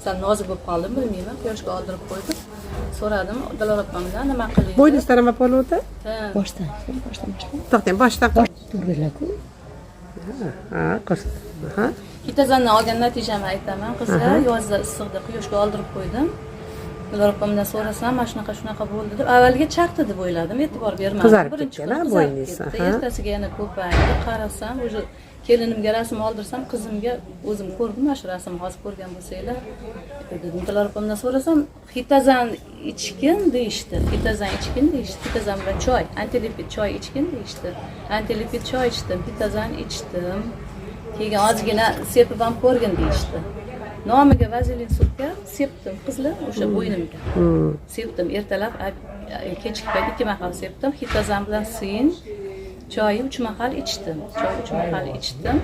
sal nozik bo'lib qoldimi bilmayman, quyoshga oldirib qo'ydim. So'radim Dilor opamdan nima qiling. Bo'yingiz tarama polvota? Boshdan. To'xtang, boshdan. To'g'rilar-ku. Ha, qiz. Ha. Kitazandan olgan natijamni aytaman. Qizlar yozda issiqda quyoshga oldirib qo'ydim. Dilor opamdan so'rasam, mana shunaqa bo'ldi deb avvaliga chaqdi deb o'yladim, e'tibor bermadim. Qizarib Birinchi ketgan, kun bo'yingiz. ertasiga yana ko'paydi. Qarasam, o'sha kelinimga rasm oldirsam, qizimga o'zim ko'rdim, mana shu rasmni hozir ko'rgan bo'lsanglar. Dedim, Dilor opamdan so'rasam, hitazan ichgin deyishdi. Hitazan ichgin deyishdi. Hitazan bilan choy, antilipid choy ichgin deyishdi. Antilipid choy ichdim, hitazan ichdim. Keyin ozgina sepib ham ko'rgin deyishdi. Nomiga vazelin surtga sepdim qizlar o'sha bo'ynimga. Sepdim ertalab, kechki payt 2 mahal sepdim. Hitazan bilan sin choy 3 mahal ichdim. Choy 3 mahal ichdim.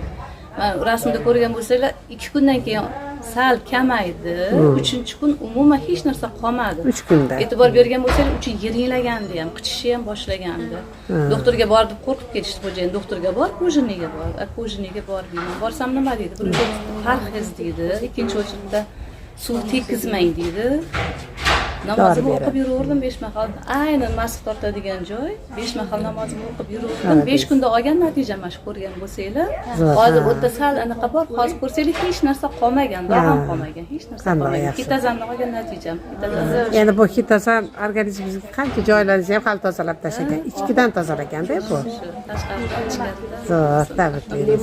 Men rasmda ko'rgan bo'lsanglar, 2 kundan keyin sal kamaydi. 3-kun umuman hech narsa qolmadi. 3 kunda. E'tibor bergan bo'lsanglar, uchi yiringlagandi ham, qichishi ham boshlagandi. Doktorga borib qo'rqib ketishdi xo'jayin. Doktorga bor, kojiniga bor. Kojiniga bormayman. Borsam nima deydi? Birinchi parhez deydi, ikkinchi o'chirda suv tekizmang deydi. Namozimni o'qib yuraverdim 5 mahal. Aynan mast tortadigan joy. 5 mahal namozimni o'qib yuraverdim. 5 kunda olgan natijam mana shu ko'rgan bo'lsanglar. Hozir o'ta sal anaqa bor. Hozir ko'rsanglar hech narsa qolmagan, dog'am qolmagan, hech narsa qolmagan. Kitazanni olgan natijam. Endi bu hitazan organizmingizga qancha joylaringizni ham hali tozalab tashlagan. Ichkidan tozalaganda bu. Tashqaridan ichkaridan. Zo'r, tabriklaymiz.